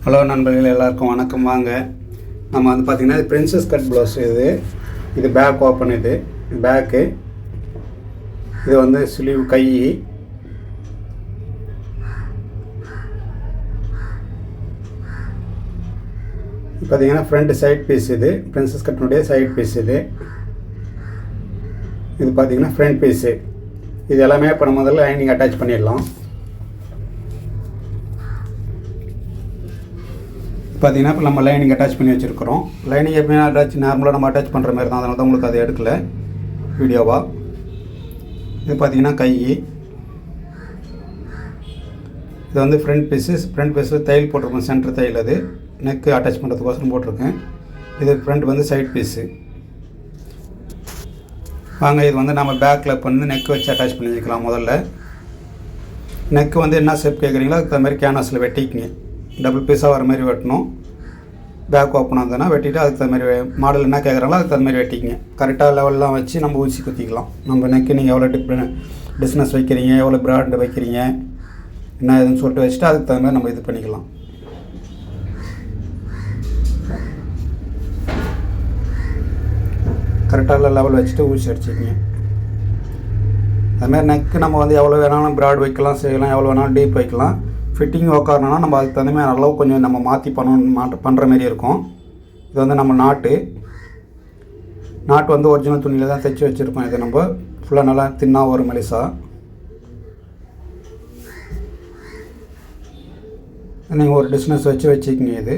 Hello நண்பர்கள், எல்லாருக்கும் வணக்கம். வாங்க நம்ம வந்து பார்த்திங்கன்னா இது பிரின்சஸ் கட் ப்ளவுஸ். இது பேக் ஓப்பன். இது பேக்கு. இது வந்து ஸ்லீவ் கை. பார்த்திங்கன்னா ஃப்ரண்ட் சைட் பீஸ். இது பிரின்சஸ் கட்டினுடைய சைட் பீஸ். இது பார்த்திங்கன்னா ஃப்ரண்ட் பீஸு. இது எல்லாமே இப்போ நம்ம முதல்ல லைனிங் அட்டாச் பண்ணிடலாம். பார்த்திங்கன்னா இப்போ நம்ம லைனிங் அட்டாச் பண்ணி வச்சுருக்கிறோம். லைனிங் எப்படின்னா நார்மலாக நம்ம அட்டாச் பண்ணுற மாதிரி தான். அதனால தான் உங்களுக்கு அதை எடுக்கலை வீடியோவாக. இது பார்த்திங்கன்னா கை. இது வந்து ஃப்ரண்ட் பீஸில் தையல் போட்டிருக்கோம். சென்டர் தையல். அது நெக்கு அட்டாச் பண்ணுறதுக்கோசரம் போட்டிருக்கேன். இது ஃப்ரண்ட் வந்து சைட் பீஸு. வாங்க, இது வந்து நம்ம பேக்கில் இப்போ வந்து நெக்கு வச்சு அட்டாச் பண்ணி வைக்கலாம். முதல்ல நெக்கு வந்து என்ன ஷேப் கேட்குறீங்களோ அதுக்கு தகுந்த மாதிரி கேன்வாஸில் வெட்டிக்கிங்க. டபுள் பீஸாக வர மாதிரி வெட்டணும். பேக் ஓப்பன் ஆகுதுன்னா வெட்டிட்டு அதுக்கு தகுந்த மாதிரி மாடல் என்ன கேட்குறாங்களோ அதுக்கு தகுந்த மாதிரி வெட்டிங்க. கரெக்டாக லெவல்லாம் வச்சு நம்ம ஊசி குத்திக்கலாம். நம்ம நெக்கு நீங்கள் எவ்வளோ டிஸ்டன்ஸ் வைக்கிறீங்க, எவ்வளோ ப்ராண்டு வைக்கிறீங்க, என்ன இதுன்னு சொல்லிட்டு வச்சுட்டு அதுக்கு தகுந்த மாதிரி நம்ம இது பண்ணிக்கலாம். கரெக்டாக லெவல் வச்சுட்டு ஊசி அடிச்சிக்கிங்க. அதுமாதிரி நெக்கு நம்ம வந்து எவ்வளோ வேணாலும் ப்ராட் வைக்கலாம், செய்யலாம், எவ்வளோ வேணாலும் டீப் வைக்கலாம். ஃபிட்டிங் உட்காரணுன்னா நம்ம அதுக்கு தகுந்த மாதிரி அளவு கொஞ்சம் நம்ம மாற்றி பண்ணுற மாதிரி இருக்கும். இது வந்து நம்ம நாட்டு வந்து ஒரிஜினல் துணியில் தான் தைச்சி வச்சுருக்கோம். இது நம்ம ஃபுல்லாக நல்லா தின்னா ஒரு மெலிசா. நீங்கள் ஒரு டிஸ்டன்ஸ் வச்சு வச்சுக்கிங்க. இது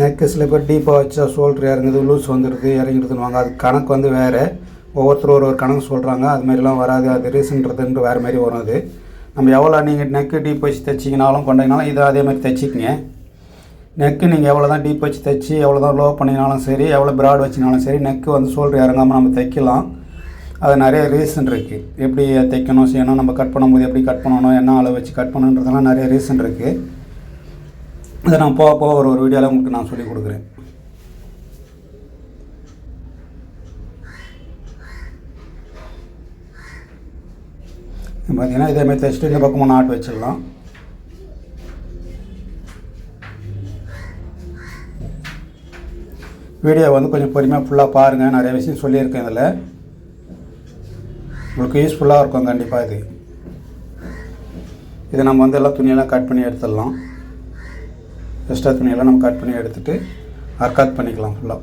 நெக்கு சில பேர் டீப்பாக வச்சா ஷோல்ட்ரு இறங்குது, லூஸ் வந்துடுது, இறங்கிடுதுன்னு. அது கணக்கு வந்து வேறு. ஒவ்வொருத்தரும் ஒரு கணக்கு சொல்கிறாங்க. அதுமாரிலாம் வராது. அது ரீசன்றதுன்ட்டு வேறு மாதிரி வரும். அது நம்ம எவ்வளோ நீங்கள் நெக்கு டீப் வச்சு தைச்சிங்கனாலும் கொண்டீங்கனாலும் இதை அதே மாதிரி தைச்சிக்கிங்க. நெக்கு நீங்கள் எவ்வளோ தான் டீப் வச்சு தைச்சி எவ்வளோ தான் லோ பண்ணினாலும் சரி, எவ்வளோ ப்ராட் வச்சினாலும் சரி, நெக்கு வந்து ஷோல்டர் இறங்காமல் நம்ம தைக்கலாம். அது நிறைய ரீசன் இருக்குது. எப்படி தைக்கணும், செய்யணும், நம்ம கட் பண்ணும்போது எப்படி கட் பண்ணணும், என்ன அளவு வச்சு கட் பண்ணணுன்றதெல்லாம் நிறைய ரீசன் இருக்குது. அதை நான் போக ஒரு வீடியோவில் உங்களுக்கு நான் சொல்லிக் கொடுக்குறேன். பார்த்தீங்கன்னா இதேமாதிரி தைச்சிட்டு இந்த பக்கமாக நாட்டு வச்சிடலாம். வீடியோ வந்து கொஞ்சம் பொறுமையாக ஃபுல்லாக பாருங்கள். நிறைய விஷயம் சொல்லியிருக்கேன். இதில் உங்களுக்கு யூஸ்ஃபுல்லாக இருக்கும் கண்டிப்பாக. இது நம்ம வந்து எல்லாம் துணியெல்லாம் கட் பண்ணி எடுத்துடலாம். எக்ஸ்ட்ரா துணியெல்லாம் நம்ம கட் பண்ணி எடுத்துகிட்டு அர்க்காத் பண்ணிக்கலாம் ஃபுல்லாக.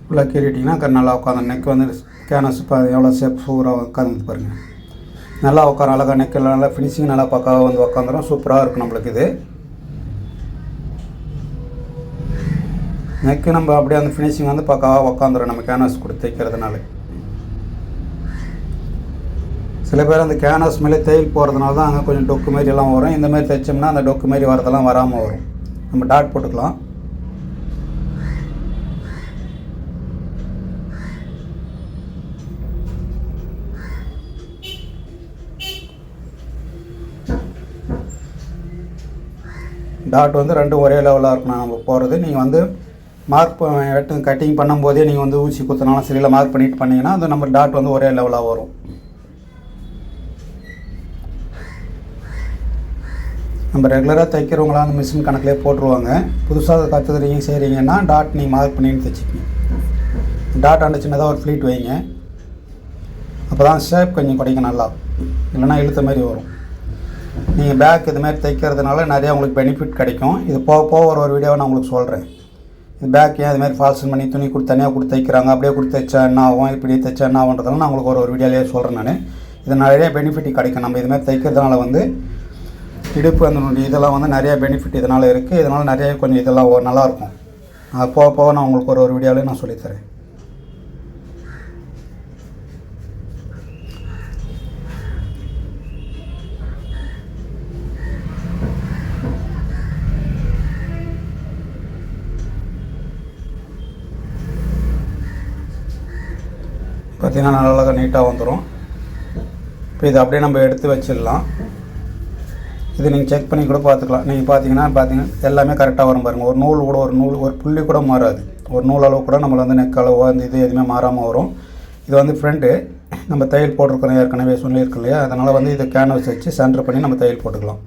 ஃபுல்லாக கீறிட்டிங்கன்னா நல்லா உட்காந்து நெக் வந்து கேனஸ் எவ்வளோ ஷேப் சூப்பராக உட்காந்து பாருங்கள். நல்லா உட்கார அழகாக நெக்கில் நல்லா ஃபினிஷிங் நல்லா பக்காவாக வந்து உட்காந்துரும். சூப்பராக இருக்கும் நம்மளுக்கு. இது நெக்கு நம்ம அப்படியே அந்த ஃபினிஷிங் வந்து பக்காவாக உட்காந்துரும் நம்ம கேன்வாஸ் கொடுத்து தைக்கிறதுனால. சில பேர் அந்த கேன்வாஸ் மேலே தையல் போகிறதுனால தான் அங்கே கொஞ்சம் டொக்கு மாரி எல்லாம் வரும். இந்த மாதிரி தைச்சோம்னா அந்த டொக்கு மாரி வரதெல்லாம் வராமல் வரும். நம்ம டாட் போட்டுக்கலாம். டாட் வந்து ரெண்டும் ஒரே லெவலாக இருக்கணும் நம்ம போகிறது. நீங்கள் வந்து மார்க் கட்டிங் பண்ணும்போதே நீங்கள் வந்து ஊசி குத்தினாலும் சரியில்லை, மார்க் பண்ணிட்டு பண்ணிங்கன்னா அது நம்ம டாட் வந்து ஒரே லெவலாக வரும். நம்ம ரெகுலராக தைக்கிறவங்களாம் அந்த மிஷின் கணக்கிலே போட்டுருவாங்க. புதுசாக கற்றுக்கிறீங்க செய்கிறீங்கன்னா டாட் நீங்கள் மார்க் பண்ணின்னு தைச்சிக்கிங்க. டாட் ஆண்டு சின்னதாக ஒரு ஃப்ளீட் வைங்க. அப்போ தான் ஷேப் கொஞ்சம் குறைக்கும் நல்லா, இல்லைன்னா இழுத்த மாதிரி வரும். நீங்கள் பேக் இது மாதிரி தைக்கிறதுனால நிறையா உங்களுக்கு பெனிஃபிட் கிடைக்கும். இது போக ஒரு வீடியோவை நான் உங்களுக்கு சொல்கிறேன். இது பேக் ஏன் இதுமாதிரி ஃபால்சன் பண்ணி துணி தனியாக கொடுத்து தைக்கிறாங்க, அப்படியே கொடுத்து தைச்சா என்ன ஆகும், இப்படி தைச்சா என்ன ஆகுன்றதெல்லாம் நான் உங்களுக்கு ஒரு வீடியோலேயே சொல்கிறேன். நான் இது நிறைய பெனிஃபிட் கிடைக்கும். நம்ம இதுமாதிரி தைக்கிறதுனால வந்து இடுப்பு அந்த இதெல்லாம் வந்து நிறையா பெனிஃபிட் இதனால் இருக்குது. இதனால் நிறைய கொஞ்சம் இதெல்லாம் நல்லாயிருக்கும். அது போக நான் உங்களுக்கு ஒரு வீடியோவிலே நான் சொல்லித்தரேன். பார்த்தீங்கன்னா நல்லா நீட்டாக வந்துடும். இப்போ இதை அப்படியே நம்ம எடுத்து வச்சிடலாம். இது நீங்கள் செக் பண்ணி கூட பார்த்துக்கலாம். நீங்கள் பார்த்தீங்கன்னா எல்லாமே கரெக்டாக வரும் பாருங்கள். ஒரு நூல் கூட ஒரு புள்ளி கூட மாறாது. ஒரு நூல் அளவு கூட நம்மளை வந்து நெக் அளவோ அந்த இது எதுவுமே மாறாமல் வரும். இது வந்து ஃப்ரண்ட்டு நம்ம தையல் போட்டிருக்கிறோம் ஏற்கனவே சொல்லியிருக்கு இல்லையா, அதனால் வந்து இதை கேன்வாஸ் வச்சு சென்டர் பண்ணி நம்ம தையல் போட்டுக்கலாம்.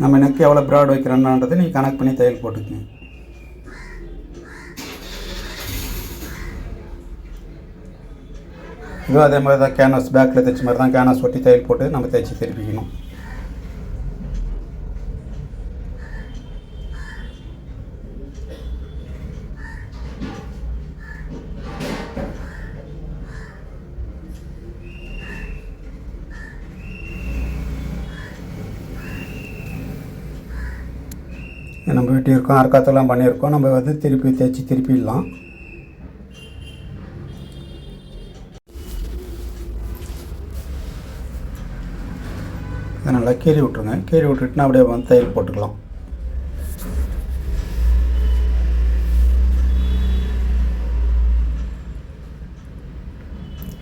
நம்ம நெக் எவ்வளோ ப்ராட் வைக்கிறோன்றது நீங்கள் கனெக்ட் பண்ணி தையல் போட்டுக்கங்க. இதுவும் அதே மாதிரி தான் கேன்வாஸ் பேக்கில் தைச்ச மாதிரி தான் கேன்வாஸ் ஒட்டி தையல் போட்டு நம்ம தைச்சி திருப்பிக்கணும். நம்ம வெட்டியிருக்கோம், அரைக்காத்தெல்லாம் பண்ணியிருக்கோம். நம்ம வந்து திருப்பி தைச்சி திருப்பிடலாம். இதை நல்லா கீறி விட்ருங்க. கீறி விட்டுட்டுனா அப்படியே வந்து தையல் போட்டுக்கலாம்.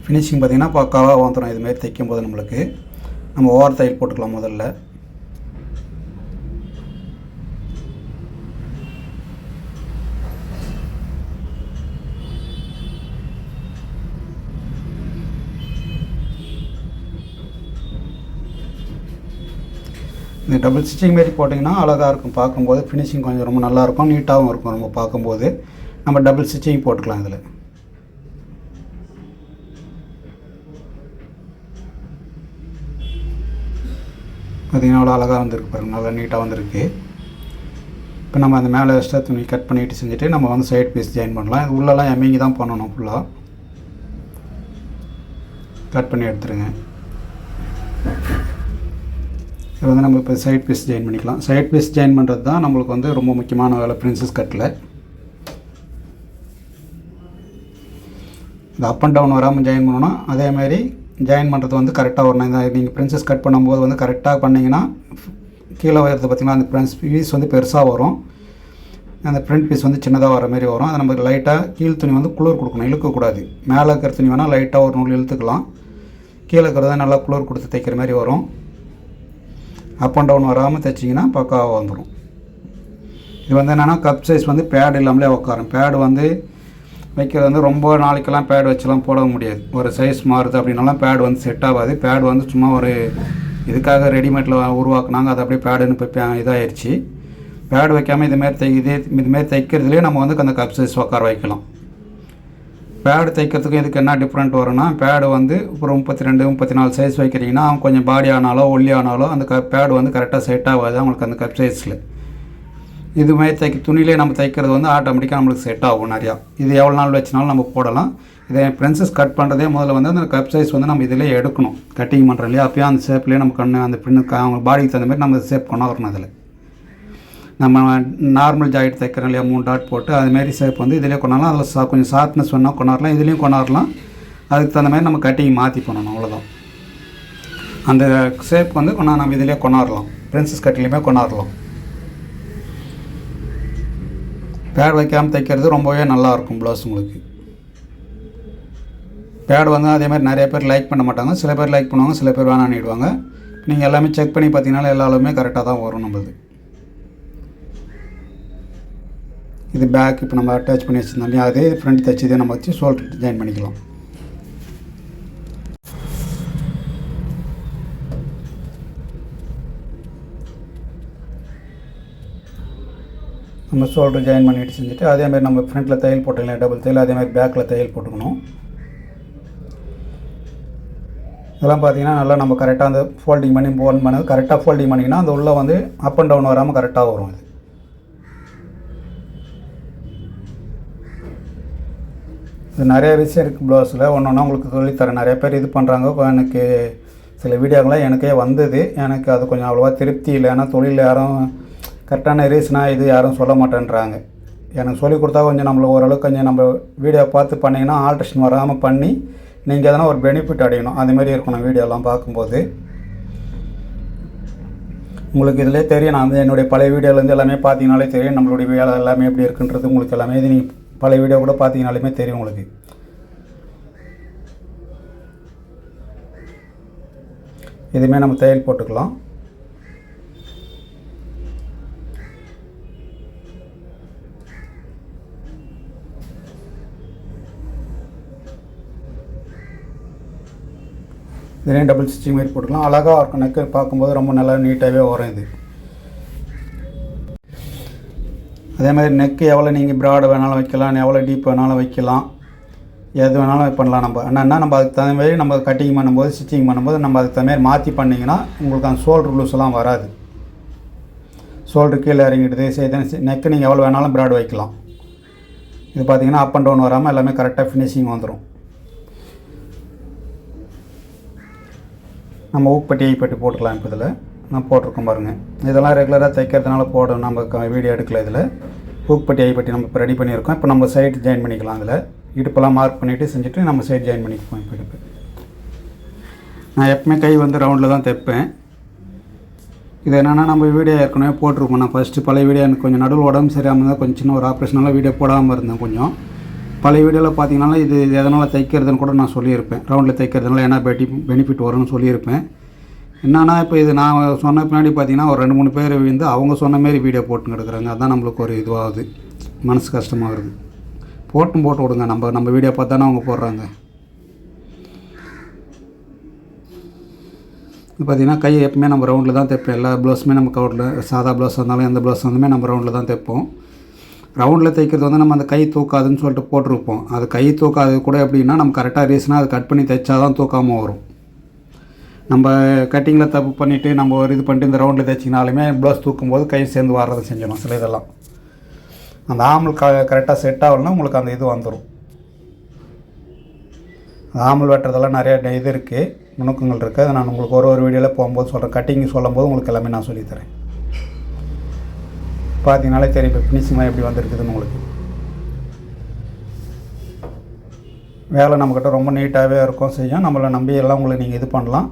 ஃபினிஷிங் பார்த்திங்கன்னா பக்காவாக வந்துடும். இதுமாரி தைக்கும் போது நம்மளுக்கு நம்ம ஓவர் தையல் போட்டுக்கலாம். முதல்ல இந்த டபுள் ஸ்டிச்சிங் மாரி போட்டிங்கன்னா அழகாக இருக்கும் பார்க்கும்போது. ஃபினிஷிங் கொஞ்சம் ரொம்ப நல்லாயிருக்கும், நீட்டாகவும் இருக்கும். நம்ம பார்க்கும்போது நம்ம டபுள் ஸ்டிச்சிங் போட்டுக்கலாம். இதில் பார்த்திங்கன்னா அவ்வளோ அழகாக வந்துருக்கு பாருங்கள், நல்லா நீட்டாக வந்திருக்கு. இப்போ நம்ம அந்த மேலே எக்ஸ்ட்ரா துணி கட் பண்ணிவிட்டு செஞ்சுட்டு நம்ம வந்து சைட் பீஸ் ஜாயின் பண்ணலாம். இது உள்ளெல்லாம் எம்மிங்கி தான் பண்ணணும். ஃபுல்லாக கட் பண்ணி எடுத்துருங்க. இது வந்து நம்ம இப்போ சைட் பீஸ் ஜாயின் பண்ணிக்கலாம். சைட் பீஸ் ஜாயின் பண்ணுறது தான் நம்மளுக்கு வந்து ரொம்ப முக்கியமான வேலை பிரின்சஸ் கட்டில். இந்த அப் அண்ட் டவுன் வராமல் ஜாயின் பண்ணணும். அதேமாதிரி ஜாயின் பண்ணுறது வந்து கரெக்டாக வரணும். இந்த நீங்கள் பிரின்சஸ் கட் பண்ணும்போது வந்து கரெக்டாக பண்ணிங்கன்னா கீழே வரது பார்த்திங்கன்னா அந்த பிரின்ஸ் பீஸ் வந்து பெருசாக வரும், அந்த ஃப்ரண்ட் பீஸ் வந்து சின்னதாக வர மாதிரி வரும். அதை நம்ம லைட்டாக கீழ் துணி வந்து குளிர் கொடுக்கணும், இழுக்கக்கூடாது. மேலே இருக்கிற துணி வேணால் லைட்டாக ஒரு நூல் இழுத்துக்கலாம். கீழே இருக்கிறத நல்லா குளிர் கொடுத்து தைக்கிற மாதிரி வரும். அப் அண்ட் டவுன் வராமல் தைச்சிங்கன்னா பக்காவாக வந்துடும். இது வந்து என்னென்னா கப் சைஸ் வந்து பேட் இல்லாமலே உட்காரும். பேடு வந்து வைக்கிறது வந்து ரொம்ப நாளைக்கெல்லாம் பேட் வச்செல்லாம் போட முடியாது. ஒரு சைஸ் மாறுது அப்படின்னாலாம் பேடு வந்து செட் ஆகாது. பேடு வந்து சும்மா ஒரு இதுக்காக ரெடிமேடில் உருவாக்குனாங்க, அது அப்படியே பேடுன்னு இப்போ இதாகிடுச்சு. பேடு வைக்காமல் இதுமாரி தைக்கிறதுலேயே நம்ம வந்து அந்த கப் சைஸ் உட்கார வைக்கலாம். பேடு தைக்கிறதுக்கு இதுக்கு என்ன டிஃப்ரெண்ட் வரும்னா, பேடு வந்து ஒரு 32 34 சைஸ் வைக்கிறீங்கன்னா அவங்க கொஞ்சம் பாடி ஆனாலோ ஒல்லி ஆனாலோ அந்த பேடு வந்து கரெக்டாக செட் ஆகாது அவங்களுக்கு அந்த கப் சைஸில். இதுமாதிரி துணியிலே நம்ம தைக்கிறது வந்து ஆட்டோமேட்டிக்காக நம்மளுக்கு செட் ஆகும் நிறையா. இது எவ்வளோ நாள் வச்சுனாலும் நம்ம போடலாம். இதை பிரின்சஸ் கட் பண்ணுறதே முதல்ல வந்து அந்த கப் சைஸ் வந்து நம்ம இதிலே எடுக்கணும். கட்டிங் பண்ணுறோம் இல்லையா, அப்போயே அந்த ஷேப்லேயே நம்ம அந்த பின்னு அவங்க பாடிக்கு தகுந்த மாதிரி நம்ம ஷேப் கொண்டா வரணும். அதில் நம்ம நார்மல் ஜாக்கெட் தைக்கிறோம் இல்லையா, 3 டாட் போட்டு அதுமாரி ஷேப் வந்து இதிலே கொண்டாடலாம். அதில் கொஞ்சம் ஷார்ப்னஸ் வேணால் கொண்டாடலாம், இதுலேயும் கொண்டாடலாம். அதுக்கு தகுந்த மாதிரி நம்ம கட்டிங் மாற்றி பண்ணணும், அவ்வளோதான். அந்த ஷேப் வந்து நம்ம இதிலே கொண்டாடலாம், பிரின்சஸ் கட்டிலையுமே கொண்டாடலாம். பேட் வைக்காமல் தைக்கிறது ரொம்பவே நல்லாயிருக்கும் ப்ளவுஸ் உங்களுக்கு. பேட் வந்து அதேமாதிரி நிறைய பேர் லைக் பண்ண மாட்டாங்க, சில பேர் லைக் பண்ணுவாங்க, சில பேர் வேணான்னிடுவாங்க. நீங்கள் எல்லாமே செக் பண்ணி பார்த்தீங்கன்னா எல்லா அளவுமே கரெக்டாக தான் வரும் நம்மளுது. இது பேக் இப்போ நம்ம அட்டாச் பண்ணி வச்சுருந்தோம் இல்லையா, அதே ஃப்ரண்ட் தைச்சதே நம்ம வச்சு ஷோல்டர் ஜாயின் பண்ணிக்கலாம். நம்ம ஷோல்டர் ஜாயின் பண்ணிட்டு செஞ்சுட்டு அதேமாதிரி நம்ம ஃப்ரண்ட்டில் தையல் போட்டுக்கலாம், டபுள் தையல். அதேமாதிரி பேக்கில் தையல் போட்டுக்கணும். இதெல்லாம் பார்த்தீங்கன்னா நல்லா நம்ம கரெக்டாக அந்த ஃபோல்டிங் பண்ணது கரெக்டாக ஃபோல்டிங் பண்ணிங்கன்னா அந்த உள்ளே வந்து அப் அண்ட் டவுன் வராமல் கரெக்டாக வரும். இது நிறைய விஷயம் இருக்குது ப்ளவுஸில். ஒன்று உங்களுக்கு சொல்லித்தரேன். நிறைய பேர் இது பண்ணுறாங்க. எனக்கு சில வீடியோக்கெலாம் எனக்கே வந்தது. எனக்கு அது கொஞ்சம் அவ்வளோவா திருப்தி இல்லை. ஏன்னா தொழில் யாரும் கரெக்டான ரீசனாக இது யாரும் சொல்ல மாட்டேன்றாங்க. எனக்கு சொல்லிக் கொடுத்தா கொஞ்சம் நம்மளை ஓரளவுக்கு கொஞ்சம் நம்ம வீடியோ பார்த்து பண்ணிங்கன்னா ஆல்ட்ரேஷன் வராமல் பண்ணி நீங்கள் எதனா ஒரு பெனிஃபிட் அடையணும். அதுமாரி இருக்கணும் வீடியோலாம் பார்க்கும்போது. உங்களுக்கு இதிலே தெரியும். நான் வந்து என்னுடைய பழைய வீடியோலேருந்து எல்லாமே பார்த்தீங்கனாலே தெரியும். நம்மளுடைய வேலை எல்லாமே எப்படி இருக்குன்றது உங்களுக்கு எல்லாமே இது நீங்கள் பழைய வீடியோ கூட பார்த்தீங்கனாலுமே தெரியும் உங்களுக்கு. இதுவுமே நம்ம தையல் போட்டுக்கலாம். இதுலேயும் டபுள் ஸ்டிச்சிங் மாதிரி போட்டுக்கலாம். அழகாக இருக்கும். நெக்கு பார்க்கும்போது ரொம்ப நல்லா நீட்டாகவே வரும் இது. அதே மாதிரி நெக்கு எவ்வளோ நீங்கள் ப்ராடு வேணாலும் வைக்கலாம், எவ்வளோ டீப் வேணாலும் வைக்கலாம், எது வேணாலும் பண்ணலாம். நம்ம என்னென்னா நம்ம அதுக்கு தகுந்த மாதிரி நம்ம கட்டிங் பண்ணும்போது ஸ்டிச்சிங் பண்ணும்போது நம்ம அதுக்கு தகுந்த மாதிரி மாற்றி பண்ணிங்கன்னா உங்களுக்கு அந்த ஷோல்டர் லூஸ்லாம் வராது. ஷோல்டர் கீழே இறங்கிடுது சரி. நெக்கு நீங்கள் எவ்வளோ வேணாலும் ப்ராடு வைக்கலாம். இது பார்த்திங்கன்னா அப் அண்ட் டவுன் வராமல் எல்லாமே கரெக்டாக ஃபினிஷிங் வந்துடும். நம்ம ஊப்பட்டி ஐப்பட்டி போட்டுக்கலாம். இப்போ இதில் நான் போட்டிருக்கோம் பாருங்கள். இதெல்லாம் ரெகுலராக தைக்கிறதுனால போட நம்ம வீடியோ எடுக்கல. இதில் ஊப்பட்டி ஐப்பட்டி நம்ம இப்போ ரெடி பண்ணியிருக்கோம். இப்போ நம்ம சைடு ஜாயின் பண்ணிக்கலாம். அதில் இடுப்பெல்லாம் மார்க் பண்ணிவிட்டு செஞ்சுட்டு நம்ம சைடு ஜாயின் பண்ணிக்குவோம். இப்போ இடுப்பு நான் எப்பவுமே கை வந்து ரவுண்டில் தான் தைப்பேன். இது என்னென்னா நம்ம வீடியோ ஏற்கனவே போட்டிருக்கோம். நான் ஃபஸ்ட்டு பழைய வீடியோ எனக்கு கொஞ்சம் நடுவில் உடம்பு சரியாமல் தான் கொஞ்சம் சின்ன ஒரு ஆப்ரேஷனால வீடியோ போடாமல் இருந்தேன். கொஞ்சம் பழைய வீடியோவில் பார்த்தீங்கன்னா இது எதனால் தைக்கிறதுன்னு கூட நான் சொல்லியிருப்பேன். ரவுண்டில் தைக்கிறதுனால என்ன பெனிஃபிட் வரும்னு சொல்லியிருப்பேன். என்னன்னா இப்போ இது நான் சொன்ன பின்னாடி பார்த்தீங்கன்னா ஒரு 2-3 பேர் வந்து அவங்க சொன்ன மாரி வீடியோ போட்டுன்னு எடுக்கிறாங்க. அதுதான் நம்மளுக்கு ஒரு இதுவாகுது, மனசு கஷ்டமாகுது. போட்டு விடுங்க. நம்ம வீடியோ பார்த்தானே அவங்க போடுறாங்க. இது பார்த்திங்கன்னா கை எப்பவுமே நம்ம ரவுண்டில் தான் தைப்போம். எல்லா ப்ளவுஸுமே நம்ம கவுண்டில், சாதா ப்ளவுஸ் இருந்தாலும் எந்த ப்ளவுஸ் இருந்தாலுமே நம்ம ரவுண்டில் தான் தைப்போம். ரவுண்டில் தைக்கிறது வந்து நம்ம அந்த கை தூக்காதுன்னு சொல்லிட்டு போட்டிருப்போம். அது கை தூக்காது கூட எப்படின்னா நம்ம கரெக்டாக ரீசனாக அது கட் பண்ணி தைச்சா தான் தூக்காமல் வரும். நம்ம கட்டிங்கில் தப்பு பண்ணிவிட்டு நம்ம ஒரு இது பண்ணிட்டு இந்த ரவுண்டில் தைச்சிங்கனாலுமே ப்ளவுஸ் தூக்கும்போது கை சேர்ந்து வர்றதை செஞ்சிடும். சில இதெல்லாம் அந்த ஆமல் கரெக்டாக செட் ஆகலைன்னா உங்களுக்கு அந்த இது வந்துடும். ஆமல் வெட்டுறதெல்லாம் நிறைய இது இருக்குது, நுணுக்கங்கள் இருக்குது. அதை நான் உங்களுக்கு ஒரு வீடியோவில் போகும்போது சொல்கிறேன். கட்டிங் சொல்லும்போது உங்களுக்கு எல்லாமே நான் சொல்லித்தரேன். பார்த்தீங்கனாலே தெரியும் இப்போ ஃபினிஷிங்லாம் எப்படி வந்திருக்குதுன்னு உங்களுக்கு. வேலை நம்மக்கிட்ட ரொம்ப நீட்டாகவே இருக்கும், செய்யும். நம்மளை நம்பி எல்லாம் உங்களுக்கு நீங்கள் இது பண்ணலாம்.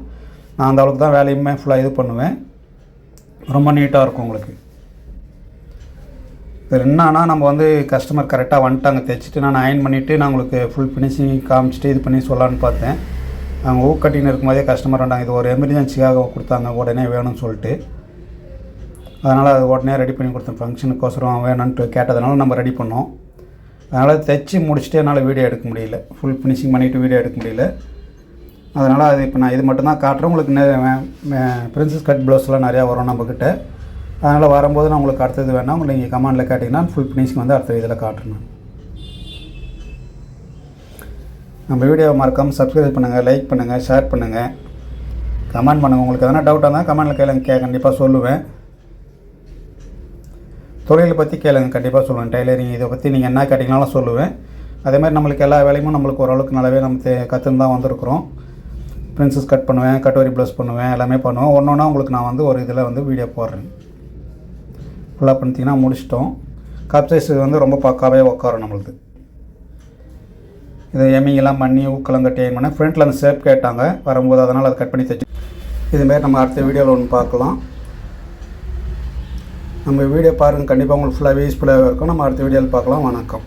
நான் அந்த அளவுக்கு தான் வேலையுமே ஃபுல்லாக இது பண்ணுவேன். ரொம்ப நீட்டாக இருக்கும் உங்களுக்கு. இது என்னன்னா நம்ம வந்து கஸ்டமர் கரெக்டாக வந்துட்டாங்க, தைச்சிட்டு நான் அயன் பண்ணிவிட்டு நான் உங்களுக்கு ஃபுல் ஃபினிஷிங் காமிச்சிட்டு இது பண்ணி சொல்லலான்னு பார்த்தேன். அவங்க ஊக்கட்டின்னு இருக்கும்போதே கஸ்டமர் வந்தாங்க. இது ஒரு எமர்ஜென்சிக்காக கொடுத்தாங்க, உடனே வேணும்னு சொல்லிட்டு. அதனால் அது உடனே ரெடி பண்ணி கொடுத்தேன். ஃபங்க்ஷனுக்கோசரம் வேணும்ன்ட்டு கேட்டதுனால நம்ம ரெடி பண்ணோம். அதனால் தைச்சி முடிச்சுட்டு என்னால் வீடியோ எடுக்க முடியல, ஃபுல் ஃபினிஷிங் பண்ணிவிட்டு வீடியோ எடுக்க முடியல. அதனால் அது இப்போ நான் இது மட்டும்தான் காட்டுறேன். உங்களுக்கு பிரின்சஸ் கட் ப்ளவுஸ்லாம் நிறையா வரும் நம்மக்கிட்ட. அதனால் வரும்போது நான் உங்களுக்கு அடுத்தது வேணால் உங்களுக்கு நீங்கள் கமெண்டில் கேட்டிங்கன்னா ஃபுல் ஃபினிஷிங் வந்து அடுத்த இதில் காட்டுறேன். நம்ம வீடியோவை மறக்காமல் சப்ஸ்கிரைப் பண்ணுங்கள், லைக் பண்ணுங்கள், ஷேர் பண்ணுங்கள், கமெண்ட் பண்ணுங்கள். உங்களுக்கு எதனா டவுட்டாக இருந்தால் கமெண்டில் கேளுங்க, கண்டிப்பாக சொல்லுவேன். தொழிலை பற்றி கேளுங்க, கண்டிப்பாக சொல்லுவேன். டெய்லரிங் இதை பற்றி நீங்கள் என்ன கேட்டிங்கனாலும் சொல்லுவேன். அதேமாதிரி நம்மளுக்கு எல்லா வேலையும் நம்மளுக்கு ஓரளவுக்கு நல்லாவே நம்ம கற்றுன்னு தான் வந்திருக்கிறோம். பிரின்சஸ் கட் பண்ணுவேன், கட்டோரி ப்ளவுஸ் பண்ணுவேன், எல்லாமே பண்ணுவேன். ஒன்றா உங்களுக்கு நான் வந்து ஒரு இதில் வந்து வீடியோ போடுறேன். ஃபுல்லாக பண்ணிட்டீங்கன்னா முடிச்சிட்டோம். கப் சைஸ் வந்து ரொம்ப பக்காவே உட்காரும் நம்மளுக்கு. இதை எம்மிங்கெல்லாம் பண்ணி ஊக்கெல்லாம் கட்டி பண்ணேன். ஃப்ரண்ட்டில் அந்த ஷேப் கேட்டாங்க வரும்போது, அதனால் அதை கட் பண்ணி தைச்சி இதுமாரி நம்ம அடுத்த வீடியோவில் ஒன்று பார்க்கலாம். நம்ம வீடியோ பாருங்கள், கண்டிப்பாக உங்களுக்கு ஃபுல்லாக யூஸ்ஃபுல்லாகவே இருக்கும். நம்ம அடுத்த வீடியோவில் பார்க்கலாம். வணக்கம்.